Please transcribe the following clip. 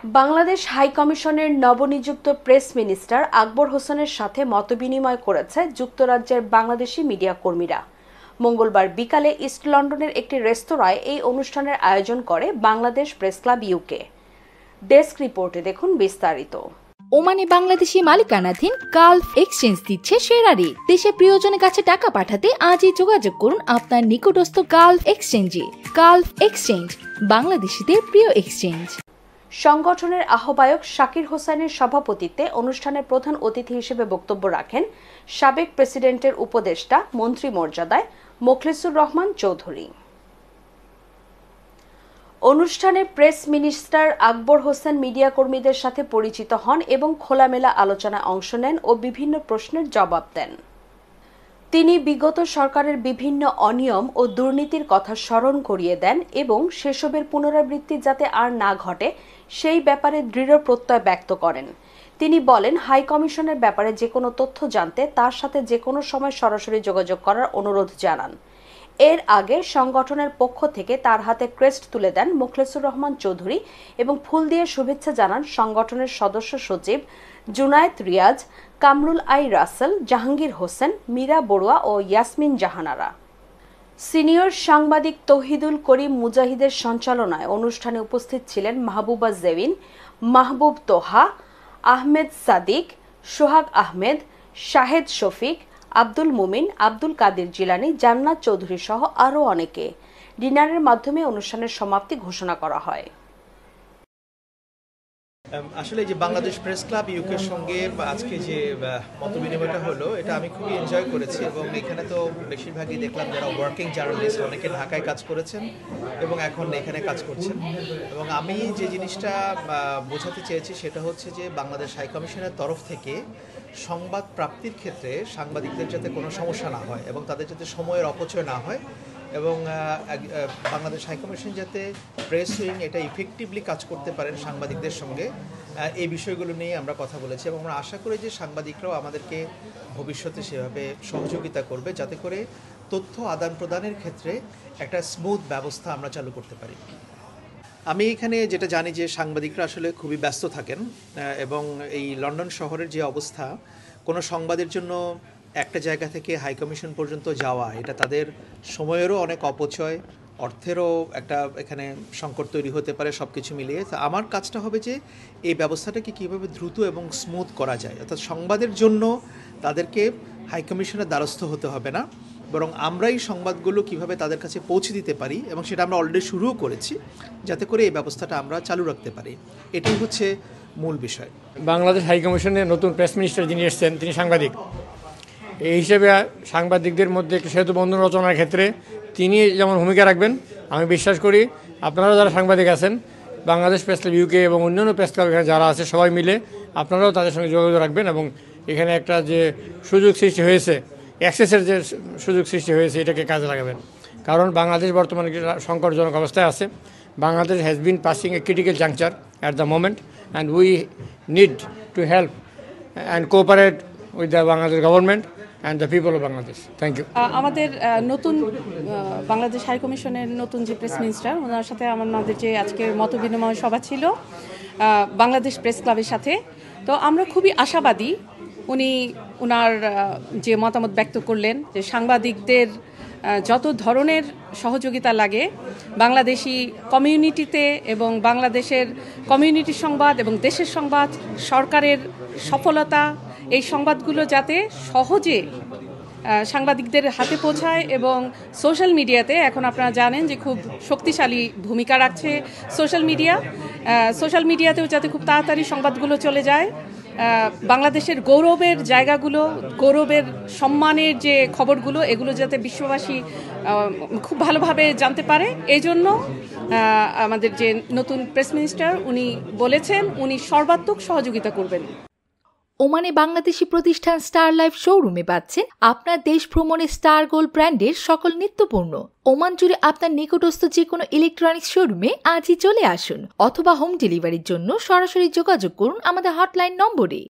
বাংলাদেশ হাইকমিশনের নবনিযুক্ত press minister আকবর হোসেনের সাথে মতবিনিময় করেছে যুক্তরাজ্যের বাংলাদেশি মিডিয়া কর্মীরা। মঙ্গলবার বিকালে ইস্ট লন্ডনের একটি রেস্তোরাঁয় এই অনুষ্ঠানের আয়োজন করে Bangladesh press club UK. Desk রিপোর্টে দেখুন বিস্তারিত। ওমানে বাংলাদেশি মালিকানাধীন গালফ এক্সচেঞ্জ দিচ্ছে সেরা রেট। দেশে প্রিয়জনের কাছে টাকা পাঠাতে আজই যোগাযোগ করুন আপনার নিকটস্থ গালফ এক্সচেঞ্জে। গালফ এক্সচেঞ্জ, বাংলাদেশিদের প্রিয় এক্সচেঞ্জ। সংগঠনের আহ্বায়ক শাকির হোসেনের সভাপতিত্বে অনুষ্ঠানের প্রধান অতিথি হিসেবে বক্তব্য রাখেন সাবেক প্রেসিডেন্টের উপদেষ্টা মন্ত্রী মর্যাদায় মোখলেসুর রহমান চৌধুরী। অনুষ্ঠানে press minister Akbar Hossain media কর্মীদের সাথে পরিচিত হন এবং খোলামেলা আলোচনায় অংশ নেন ও বিভিন্ন প্রশ্নের জবাব দেন। তিনি বিগত সরকারের বিভিন্ন অনিয়ম ও দুর্নীতির কথা স্মরণ করিয়ে দেন এবং সেসবের পুনরাবৃত্তি যাতে আর না ঘটে সেই ব্যাপারে দৃঢ় প্রত্যয় ব্যক্ত করেন। তিনি বলেন, হাই কমিশনের ব্যাপারে যে কোনো তথ্য জানতে তার সাথে যে কোনো সময় সরাসরি যোগাযোগ করার অনুরোধ জানান। এর আগে সংগঠনের পক্ষ থেকে তার হাতে ক্রেস্ট তুলে দেন মোখলেসুর রহমান চৌধুরী এবং ফুল দিয়ে শুভেচ্ছা জানান সংগঠনের সদস্য সচিব জুনায়েদ রিয়াজ, কামরুল আই রাসেল, জাহাঙ্গীর হোসেন, মীরা বড়ুয়া ও ইয়াসমিন জাহানারা। সিনিয়র সাংবাদিক তৌহিদুল করিম মুজাহিদের সঞ্চালনায় অনুষ্ঠানে উপস্থিত ছিলেন মাহবুবা জেবিন, মাহবুব তোহা, আহমেদ সাদিক, সোহাগ আহমেদ, শাহেদ শফিক, আব্দুল মুমিন, আব্দুল কাদির জিলানি, জান্নাত চৌধুরী সহ আরও অনেকে। ডিনারের মাধ্যমে অনুষ্ঠানের সমাপ্তি ঘোষণা করা হয়। আসলে যে বাংলাদেশ প্রেস ক্লাব ইউকের সঙ্গে আজকে যে মতবিনিময়টা হলো, এটা আমি খুবই এনজয় করেছি এবং এখানে তো বেশিরভাগই দেখলাম যারা ওয়ার্কিং জার্নালিস্ট, অনেকে ঢাকায় কাজ করেছেন এবং এখন এখানে কাজ করছেন। এবং আমি যে জিনিসটা বোঝাতে চেয়েছি সেটা হচ্ছে যে বাংলাদেশ হাইকমিশনের তরফ থেকে সংবাদ প্রাপ্তির ক্ষেত্রে সাংবাদিকদের যাতে কোনো সমস্যা না হয় এবং তাদের যাতে সময়ের অপচয় না হয় এবং বাংলাদেশ হাইকমিশন যাতে প্রেস উইং এটা ইফেক্টিভলি কাজ করতে পারেন সাংবাদিকদের সঙ্গে, এই বিষয়গুলো নিয়ে আমরা কথা বলেছি এবং আমরা আশা করি যে সাংবাদিকরাও আমাদেরকে ভবিষ্যতে সেভাবে সহযোগিতা করবে যাতে করে তথ্য আদান প্রদানের ক্ষেত্রে একটা স্মুথ ব্যবস্থা আমরা চালু করতে পারি। আমি এখানে যেটা জানি যে সাংবাদিকরা আসলে খুবই ব্যস্ত থাকেন এবং এই লন্ডন শহরের যে অবস্থা, কোনো সংবাদের জন্য একটা জায়গা থেকে হাইকমিশন পর্যন্ত যাওয়া, এটা তাদের সময়েরও অনেক অপচয়, অর্থেরও একটা এখানে সংকট তৈরি হতে পারে। সব কিছু মিলিয়ে তো আমার কাজটা হবে যে এই ব্যবস্থাটাকে কীভাবে দ্রুত এবং স্মুথ করা যায়, অর্থাৎ সংবাদের জন্য তাদেরকে হাইকমিশনের দ্বারস্থ হতে হবে না, বরং আমরাই সংবাদগুলো কিভাবে তাদের কাছে পৌঁছে দিতে পারি এবং সেটা আমরা অলরেডি শুরুও করেছি, যাতে করে এই ব্যবস্থাটা আমরা চালু রাখতে পারি। এটাই হচ্ছে মূল বিষয়। বাংলাদেশ হাইকমিশনের নতুন প্রেস মিনিস্টার যিনি এসেছেন তিনি সাংবাদিক, এই হিসেবে সাংবাদিকদের মধ্যে একটি সেতু বন্ধন রচনার ক্ষেত্রে তিনি যেমন ভূমিকা রাখবেন, আমি বিশ্বাস করি আপনারাও যারা সাংবাদিক আছেন, বাংলাদেশ প্রেস ক্লাব ইউকে এবং অন্যান্য প্রেস ক্লাব এখানে যারা আছে সবাই মিলে আপনারাও তাদের সঙ্গে যোগাযোগ রাখবেন এবং এখানে একটা যে সুযোগ সৃষ্টি হয়েছে, অ্যাক্সেসের যে সুযোগ সৃষ্টি হয়েছে, এটাকে কাজে লাগাবেন। কারণ বাংলাদেশ বর্তমানে সংকটজনক অবস্থায় আছে। Bangladesh has been passing a critical juncture at the moment and we need to help and cooperate with the Bangladesh government and the people of Bangladesh. Thank you. আমাদের নতুন বাংলাদেশ হাই কমিশনের নতুন যে প্রেস মিনিস্টার, ওনার সাথে আমাদের যে আজকের মতবিনিময় সভা ছিল বাংলাদেশ প্রেস ক্লাবের সাথে, তো আমরা খুবই আশাবাদী। উনি ওনার যে মতামত ব্যক্ত করলেন যে সাংবাদিকদের যত ধরনের সহযোগিতা লাগে বাংলাদেশি কমিউনিটিতে এবং বাংলাদেশের কমিউনিটির সংবাদ এবং দেশের সংবাদ, সরকারের সফলতা, এই সংবাদগুলো যাতে সহজে সাংবাদিকদের হাতে পৌঁছায় এবং সোশ্যাল মিডিয়াতে এখন আপনারা জানেন যে খুব শক্তিশালী ভূমিকা রাখছে সোশ্যাল মিডিয়াতেও যাতে খুব তাড়াতাড়ি সংবাদগুলো চলে যায়, বাংলাদেশের গৌরবের জায়গাগুলো, গৌরবের সম্মানের যে খবরগুলো, এগুলো যাতে বিশ্ববাসী খুব ভালোভাবে জানতে পারে। এই জন্য আমাদের যে নতুন প্রেস মিনিস্টার উনি বলেছেন উনি সর্বাত্মক সহযোগিতা করবেন। ওমানে বাংলাদেশি প্রতিষ্ঠান স্টার লাইফ শোরুমে পাচ্ছেন আপনার দেশ ভ্রমণে স্টার গোল্ড ব্র্যান্ডের সকল নিত্যপণ্য। ওমান জুড়ে আপনার নিকটস্থ যে কোনো ইলেকট্রনিক্স শোরুমে আজই চলে আসুন অথবা হোম ডেলিভারির জন্য সরাসরি যোগাযোগ করুন আমাদের হটলাইন নম্বরে।